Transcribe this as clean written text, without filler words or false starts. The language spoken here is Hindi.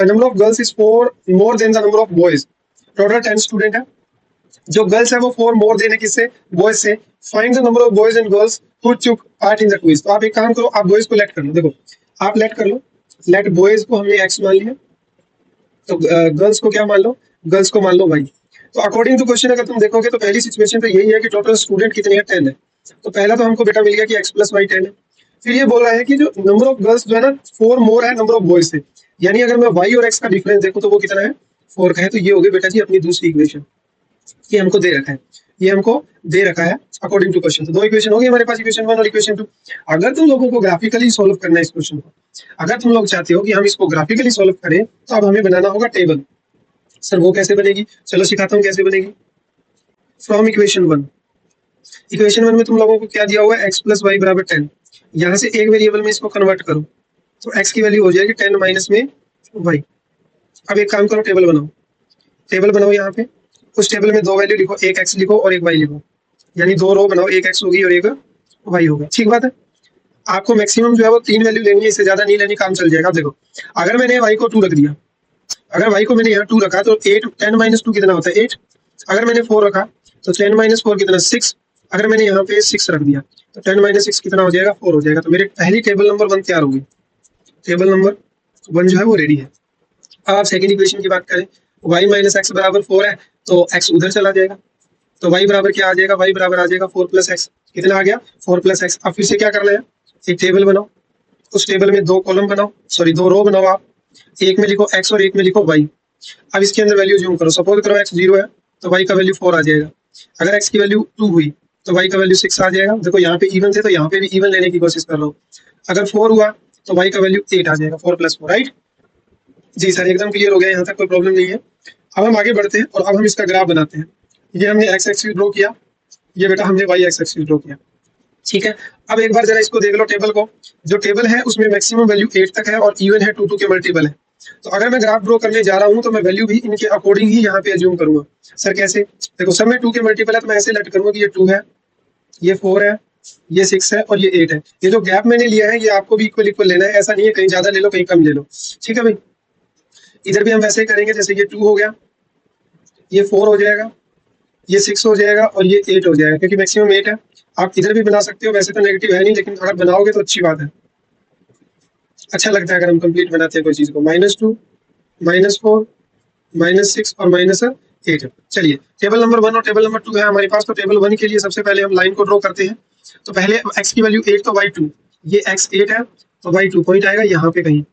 Number of girls is 4 more than the number of boys. Total 10 student है, जो गर्ल्स है वो 4 मोर देन है किससे, बॉयज से। Find the number of boys and girls who took part in the quiz. तो आप एक काम करो, आप बॉयज को लेट कर लो। देखो आप लेट कर लो, लेट बॉयज को हमने एक्स मान लिया, तो गर्ल्स को क्या मान लो, गर्ल्स को मान लो वाई। तो अकॉर्डिंग टू क्वेश्चन अगर तुम देखोगे तो पहली सिचुएशन तो यही है कि टोटल स्टूडेंट कितने हैं, 10 है। तो पहला तो हमको बेटा मिल गया कि एक्स प्लस वाई 10 है। फिर ये बोल रहा है कि जो नंबर ऑफ गर्ल्स जो है ना 4 मोर है नंबर ऑफ बॉयज से, यानी अगर मैं वाई और एक्स का डिफरेंस देखूं तो वो कितना है, 4 का है। तो ये हो गई बेटा जी अपनी दूसरी इक्वेशन, ये हमको दे रखा है, ये हमको दे रखा है अकॉर्डिंग टू क्वेश्चन। तो दो इक्वेशन हो गई हमारे पास, इक्वेशन 1 और इक्वेशन 2। अगर तुम लोगों को ग्राफिकली सॉल्व करना है इस क्वेश्चन को, अगर तुम लोग चाहते हो कि हम इसको ग्राफिकली सॉल्व करें, तो अब हमें बनाना होगा टेबल। सर वो कैसे बनेगी, चलो सिखाता हूँ कैसे बनेगी। फ्रॉम इक्वेशन 1, इक्वेशन 1 में तुम लोगों को क्या दिया हुआ है, एक्स प्लस वाई बराबर 10। यहाँ से एक वेरिएबल में इसको कन्वर्ट करो, तो एक्स की वैल्यू हो जाएगी 10 माइनस में वाई। अब एक काम करो, टेबल बनाओ, टेबल बनाओ यहाँ पे। उस टेबल में दो वैल्यू लिखो, एक एक्स लिखो और एक वाई लिखो, यानी दो रो बनाओ, एक एक्स होगी और एक वाई होगा। ठीक बात है। आपको मैक्सिमम जो है वो 3 वैल्यू लेनी है, इससे ज्यादा नहीं लेनी, काम चल जाएगा। देखो अगर मैंने वाई को 2 रख दिया, अगर वाई को मैंने यहाँ 2 रखा तो 8 10 माइनस 2 कितना होता है 8। अगर मैंने 4 रखा तो 10 माइनस 4 कितना 6। अगर मैंने यहाँ पे 6 रख दिया तो 10 माइनस 6 कितना हो जाएगा 4 हो जाएगा। तो मेरे पहली टेबल नंबर 1 तैयार होगी, टेबल नंबर 1 जो है वो रेडी है। अब आप सेकंड इक्वेशन की बात करें, y माइनस एक्स बराबर 4 है, तो x उधर चला जाएगा, तो y बराबर क्या आ जाएगा, y बराबर आ जाएगा 4 प्लस एक्स। कितना आ गया 4 प्लस एक्स। अब फिर से क्या करना है, एक टेबल बनाओ, उस टेबल में दो कॉलम बनाओ, सॉरी दो रो बनाओ आप, एक में लिखो x और एक में लिखो y। अब इसके अंदर वैल्यू जूम करो, सपोज करो x 0 है तो y का वैल्यू 4 आ जाएगा। अगर x की वैल्यू 2 हुई तो y का वैल्यू 6 आ जाएगा। देखो यहाँ पे इवन थे तो यहाँ पे भी इवन लेने की कोशिश कर रहा हूँ। अगर 4 हुआ तो y का वैल्यू 8 आ जाएगा, 4 प्लस 4, राइट। जी सर एकदम क्लियर हो गया, यहाँ तक कोई प्रॉब्लम नहीं है। अब हम आगे बढ़ते हैं और अब हम इसका ग्राफ बनाते हैं। ये हमने एक्स एक्सिस ड्रॉ किया, ये बेटा हमने वाई एक्सिस ड्रॉ किया, ठीक है। अब एक बार जरा इसको देख लो टेबल को, जो टेबल है उसमें मैक्सिमम वैल्यू 8 तक है और इवन है 2 2 के मल्टीपल है। तो अगर मैं ग्राफ ड्रॉ करने जा रहा हूँ तो मैं वैल्यू भी इनके अकॉर्डिंग ही यहाँ पे अज्यूम करूंगा। सर कैसे, देखो सब में 2 के मल्टीपल है तो मैं ऐसे लेट करूंगा कि ये 2 है, ये 4 है, ये 6 है और ये 8 है। ये जो गैप मैंने लिया है ये आपको भी इक्वल इक्वल लेना है, ऐसा नहीं है कहीं ज्यादा ले लो कहीं कम ले लो, ठीक है भाई। इधर भी हम वैसे ही करेंगे, जैसे ये 2 हो गया, ये 4 हो जाएगा, ये 6 हो जाएगा और ये 8 हो जाएगा, क्योंकि मैक्सिमम 8 है। आप इधर भी बना सकते हो, वैसे तो नेगेटिव है नहीं, लेकिन अगर बनाओगे तो अच्छी बात है, अच्छा लगता है अगर हम कंप्लीट बनाते हैं कोई चीज को। -2, -4, -6 और -8। चलिए टेबल नंबर 1 और टेबल नंबर 2 है हमारे पास। तो टेबल 1 के लिए सबसे पहले हम लाइन को ड्रॉ करते हैं। तो पहले x की वैल्यू 8 तो y 2, ये x 8 है तो y 2 पॉइंट आएगा यहाँ पे कहीं,